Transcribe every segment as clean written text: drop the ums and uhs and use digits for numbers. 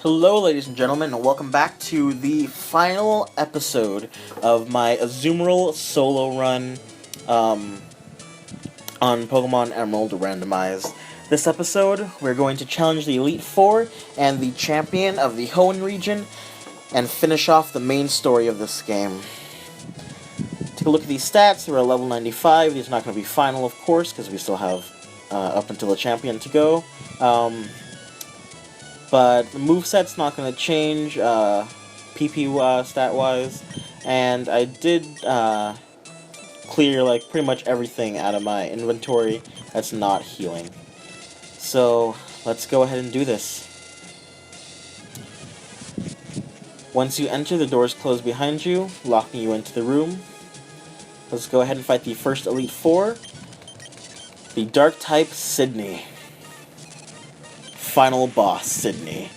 Hello, ladies and gentlemen, and welcome back to the final episode of my Azumarill solo run on Pokemon Emerald Randomized. This episode, we're going to challenge the Elite Four and the champion of the Hoenn region and finish off the main story of this game. Take a look at these stats. We're at level 95. These are not going to be final, of course, because we still have up until the champion to go. But the moveset's not going to change, PP stat-wise, and I did clear pretty much everything out of my inventory that's not healing. So let's go ahead and do this. Once you enter, the doors close behind you, locking you into the room. Let's go ahead and fight the first Elite Four, the Dark-type Sydney. Final boss, Sydney.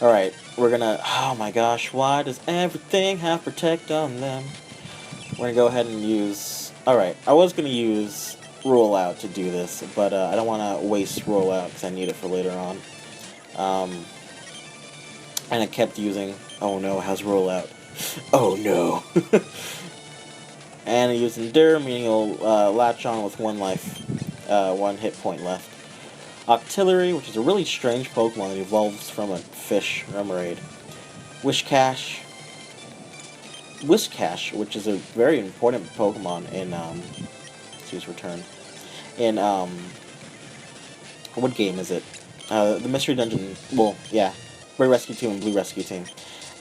Alright, we're gonna... Oh my gosh, why does everything have Protect on them? We're gonna go ahead and use... Alright, I was gonna use Rollout to do this, but I don't want to waste Rollout because I need it for later on. And I kept using... Oh no, it has Rollout. Oh no. And I used Endure, meaning it'll latch on with one life, one hit point left. Octillery, which is a really strange Pokemon that evolves from a fish Remoraid. Wishcash, which is a very important Pokemon in use Return. In what game is it? The Mystery Dungeon. Well, yeah, Red Rescue Team and Blue Rescue Team.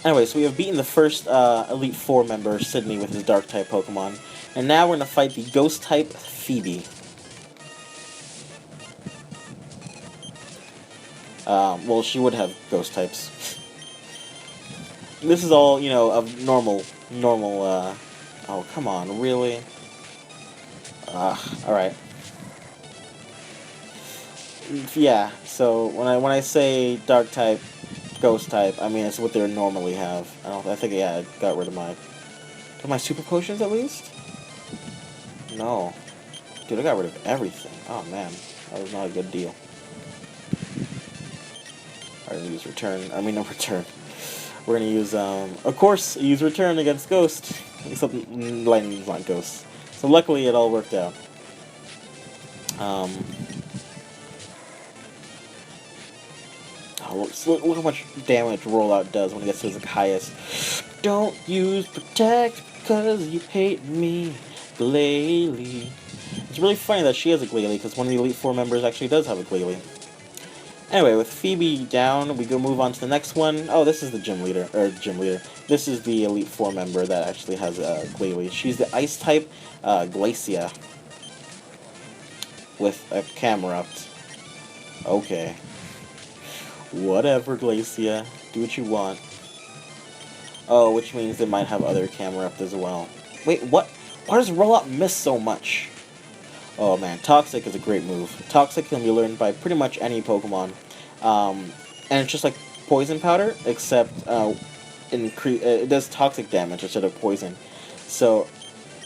Anyway, so we have beaten the first Elite Four member, Sydney, with his Dark-type Pokemon, and now we're gonna fight the Ghost-type Phoebe. Well, she would have ghost types. This is all, you know, of normal, oh, come on, really? Alright. Yeah, so when I say dark type, ghost type, I mean, it's what they normally have. I think, yeah, I got rid of my super potions, at least? No. Dude, I got rid of everything. Oh, man. That was not a good deal. We're gonna use return. No, return. We're gonna use, of course, use return against Ghost. Except lightning is not Ghost. So luckily it all worked out. Oh, look how much damage Rollout does when it gets to its highest. Don't use Protect because you hate me, Glalie. It's really funny that she has a Glalie because one of the Elite Four members actually does have a Glalie. Anyway, with Phoebe down, we go move on to the next one. Oh, this is the gym leader. This is the Elite Four member that actually has a Glalie. She's the Ice-type Glacia. With a Camerupt. Okay. Whatever, Glacia. Do what you want. Oh, which means they might have other Camerupt as well. Wait, what? Why does Rollout miss so much? Oh man, Toxic is a great move. Toxic can be learned by pretty much any Pokemon. And it's just like Poison Powder, except it does Toxic damage instead of Poison. So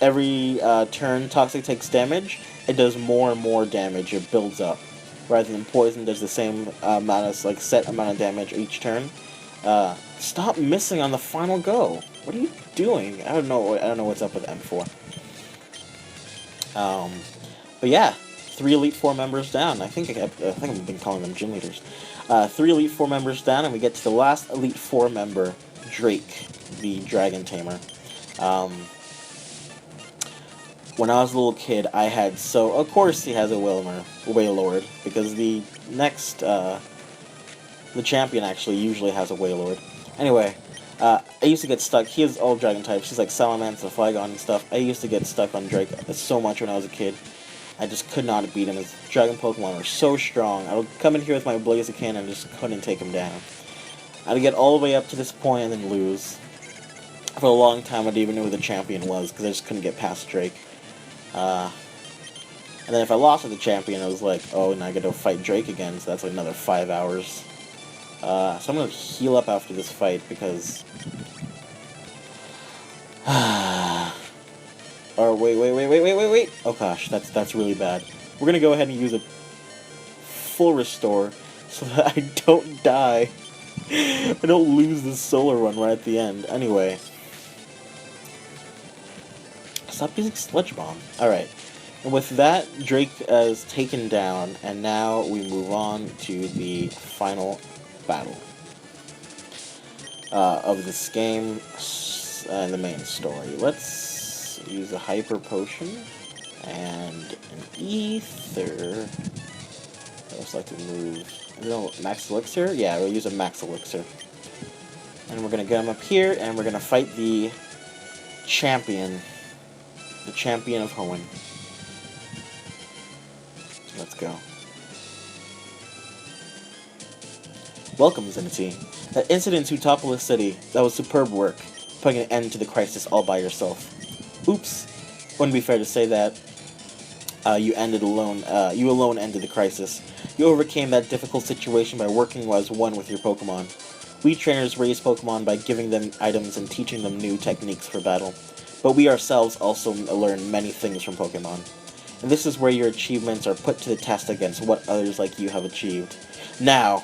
every turn Toxic takes damage, it does more and more damage, it builds up. Rather than Poison does the same amount of, set amount of damage each turn. Stop missing on the final go. What are you doing? I don't know what's up with M4. But yeah, 3 Elite Four members down. I think I've been calling them gym leaders. 3 Elite Four members down, and we get to the last Elite Four member, Drake, the Dragon Tamer. When I was a little kid, I had of course he has a Wailord, because the next the champion actually usually has a Wailord. Anyway. I used to get stuck. He has all dragon types. He's like Salamence and Flygon and stuff. I used to get stuck on Drake so much when I was a kid. I just could not beat him. His dragon Pokemon were so strong. I would come in here with my Blaziken and just couldn't take him down. I'd get all the way up to this point and then lose. For a long time, I didn't even know who the champion was because I just couldn't get past Drake. And then if I lost to the champion, I was like, oh, now I get to fight Drake again, so that's like another 5 hours. So I'm gonna heal up after this fight because... Or wait. Oh gosh, that's really bad. We're gonna go ahead and use a full restore so that I don't die. I don't lose this solar run right at the end. Anyway. Stop using Sludge Bomb. Alright. And with that, Drake is taken down, and now we move on to the final battle of this game and the main story. Let's use a Hyper Potion and an Ether. I just like to move. Max Elixir? Yeah, we'll use a Max Elixir. And we're gonna get him up here, and we're gonna fight the champion. The champion of Hoenn. Let's go. Welcome, Zenity. That incident to Topolis City, that was superb work, putting an end to the crisis all by yourself. Oops. Wouldn't be fair to say that. You alone ended the crisis. You overcame that difficult situation by working as one with your Pokemon. We trainers raise Pokemon by giving them items and teaching them new techniques for battle. But we ourselves also learn many things from Pokemon. And this is where your achievements are put to the test against what others like you have achieved. Now,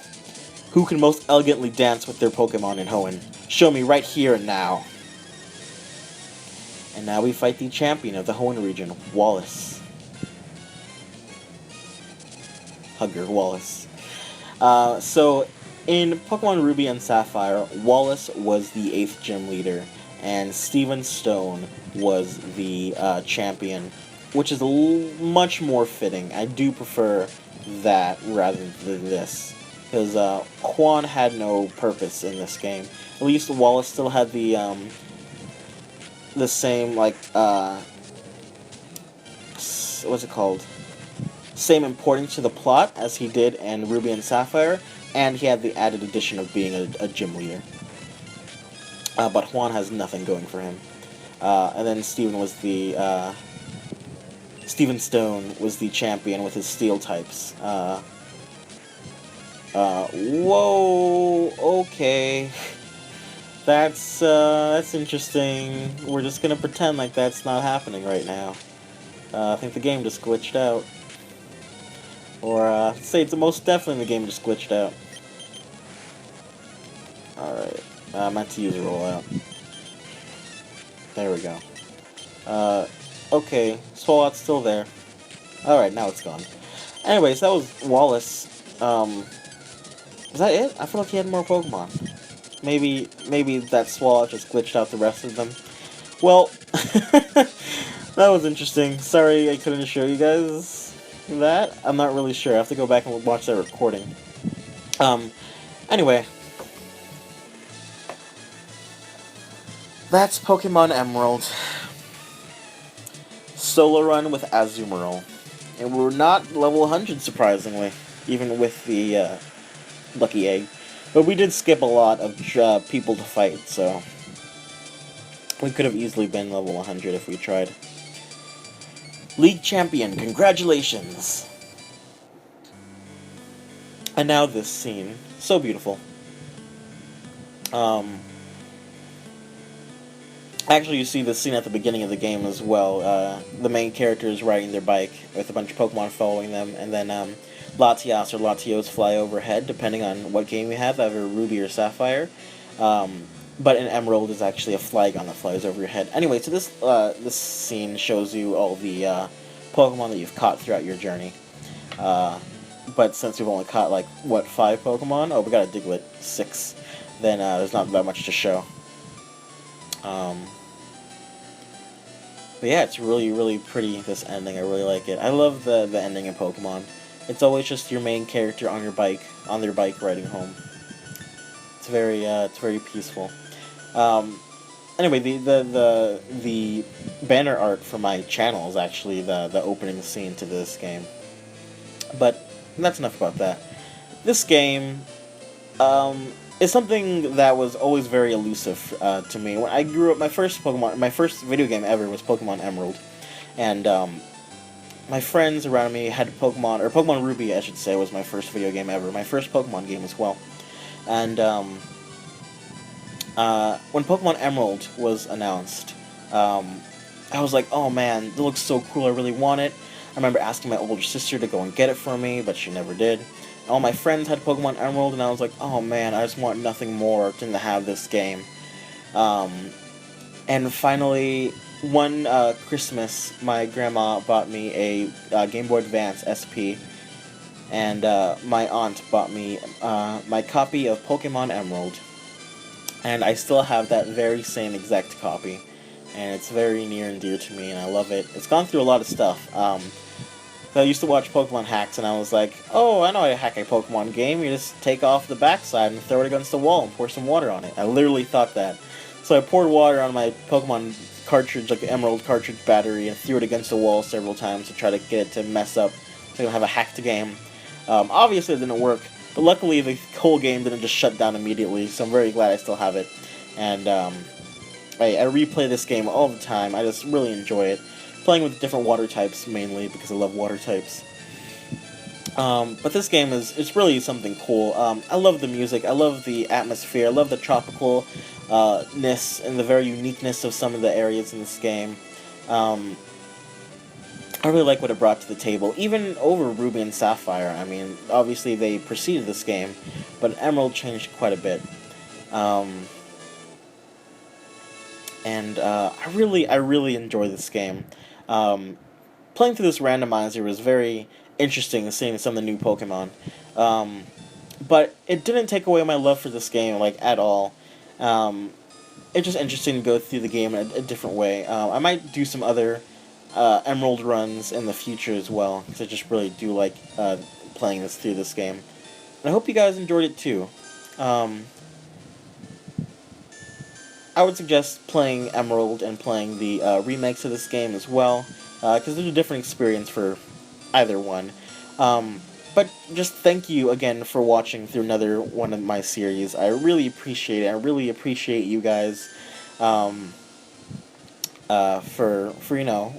who can most elegantly dance with their Pokemon in Hoenn? Show me right here and now. And now we fight the champion of the Hoenn region, Wallace. Hugger Wallace. So, in Pokemon Ruby and Sapphire, Wallace was the 8th gym leader, and Steven Stone was the champion, which is much more fitting. I do prefer that rather than this, because Quan had no purpose in this game. At least Wallace still had the same, like, what's it called? Same importance to the plot as he did in Ruby and Sapphire, and he had the added addition of being a gym leader. But Juan has nothing going for him. And then Steven Stone was the champion with his steel types. Whoa, okay. That's interesting. We're just gonna pretend like that's not happening right now. I think the game just glitched out. Or, say it's most definitely the game just glitched out. Alright. I meant to use a rollout. There we go. Okay. Swalot's still there. Alright, now it's gone. Anyways, that was Wallace. Was that it? I feel like he had more Pokemon. Maybe that Swalot just glitched out the rest of them. Well, that was interesting. Sorry I couldn't show you guys that. I'm not really sure. I have to go back and watch that recording. Anyway. That's Pokemon Emerald. Solo run with Azumarill. And we're not level 100, surprisingly. Even with the Lucky Egg. But we did skip a lot of people to fight, so we could have easily been level 100 if we tried. League Champion, congratulations! And now this scene. So beautiful. Actually, you see this scene at the beginning of the game as well. The main character is riding their bike with a bunch of Pokemon following them, and then Latias or Latios fly overhead, depending on what game you have, either Ruby or Sapphire. But in Emerald is actually a Flygon that flies over your head. Anyway, so this scene shows you all the Pokemon that you've caught throughout your journey. But since we've only caught, like, what, 5 Pokemon? Oh, we got a Diglett, 6. Then there's not that much to show. But yeah, it's really, really pretty, this ending. I really like it. I love the ending in Pokemon. It's always just your main character on their bike riding home. It's very peaceful. Anyway, the banner art for my channel is actually the opening scene to this game. But that's enough about that. This game, is something that was always very elusive to me. When I grew up, my first video game ever was Pokemon Emerald, and my friends around me had Pokemon, or Pokemon Ruby, I should say, was my first video game ever. My first Pokemon game as well. And when Pokemon Emerald was announced, I was like, oh man, it looks so cool, I really want it. I remember asking my older sister to go and get it for me, but she never did. all my friends had Pokemon Emerald, and I was like, oh man, I just want nothing more than to have this game. And finally, one Christmas, my grandma bought me a Game Boy Advance SP, and my aunt bought me my copy of Pokemon Emerald. And I still have that very same exact copy, and it's very near and dear to me, and I love it. It's gone through a lot of stuff. So I used to watch Pokemon hacks, and I was like, oh, I know how to hack a Pokemon game. You just take off the backside and throw it against the wall and pour some water on it. I literally thought that. So I poured water on my Pokemon cartridge, like the Emerald cartridge battery, and threw it against the wall several times to try to get it to mess up so I don't have a hacked game. Obviously it didn't work, but luckily the whole game didn't just shut down immediately, so I'm very glad I still have it. And I replay this game all the time. I just really enjoy it. Playing with different water types, mainly, because I love water types. But this game it's really something cool. I love the music, I love the atmosphere, I love the tropicalness and the very uniqueness of some of the areas in this game. I really like what it brought to the table, even over Ruby and Sapphire. I mean, obviously they preceded this game, but Emerald changed quite a bit. I really enjoy this game. Playing through this randomizer was very interesting, seeing some of the new Pokemon. But it didn't take away my love for this game, like, at all. It's just interesting to go through the game in a different way. I might do some other Emerald runs in the future as well, because I just really do like playing through this game. And I hope you guys enjoyed it too. I would suggest playing Emerald and playing the remakes of this game as well, because there's a different experience for either one. But just thank you again for watching through another one of my series. I really appreciate it. I really appreciate you guys for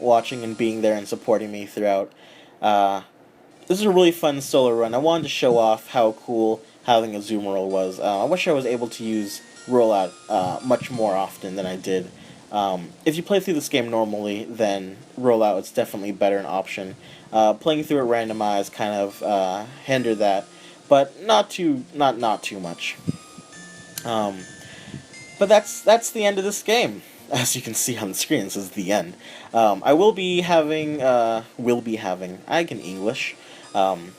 watching and being there and supporting me throughout. This is a really fun solo run. I wanted to show off how cool having Azumarill was. I wish I was able to use Rollout much more often than I did. If you play through this game normally, then Rollout is definitely better an option. Playing through it randomized kind of hindered that, but not too much. But that's the end of this game. As you can see on the screen, this is the end. I will be having, I can English. I'm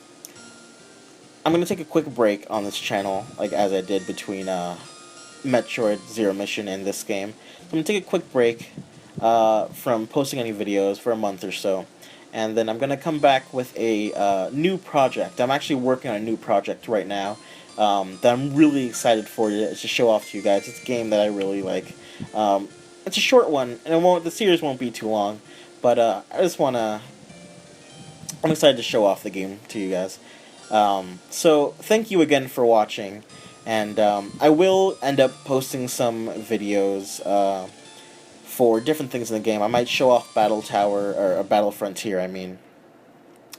gonna take a quick break on this channel, like as I did between Metroid Zero Mission and this game. I'm gonna take a quick break from posting any videos for a month or so, and then I'm gonna come back with a new project. I'm actually working on a new project right now that I'm really excited for to show off to you guys. It's a game that I really like. It's a short one, and the series won't be too long, but I'm excited to show off the game to you guys. So thank you again for watching, and I will end up posting some videos for different things in the game. I might show off Battle Tower, or Battle Frontier, I mean.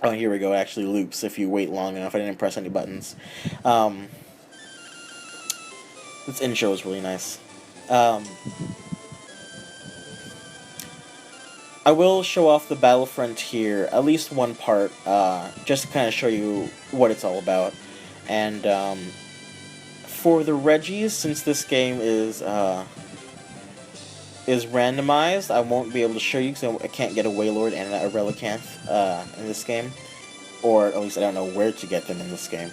Oh, here we go, it actually loops if you wait long enough. I didn't press any buttons. This intro is really nice. I will show off the Battle Frontier, at least one part, just to kind of show you what it's all about. And for the Regis, since this game is randomized, I won't be able to show you because I can't get a Wailord and a Relicanth in this game. Or at least I don't know where to get them in this game.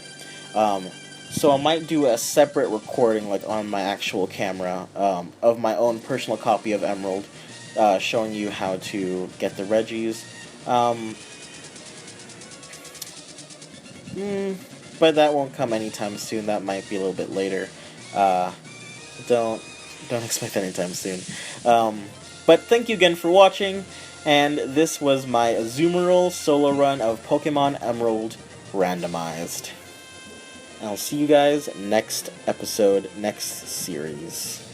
So I might do a separate recording, like on my actual camera, of my own personal copy of Emerald, showing you how to get the Regis. But that won't come anytime soon. That might be a little bit later. Don't expect that anytime soon. But thank you again for watching, and this was my Azumarill solo run of Pokemon Emerald Randomized. And I'll see you guys next episode, next series.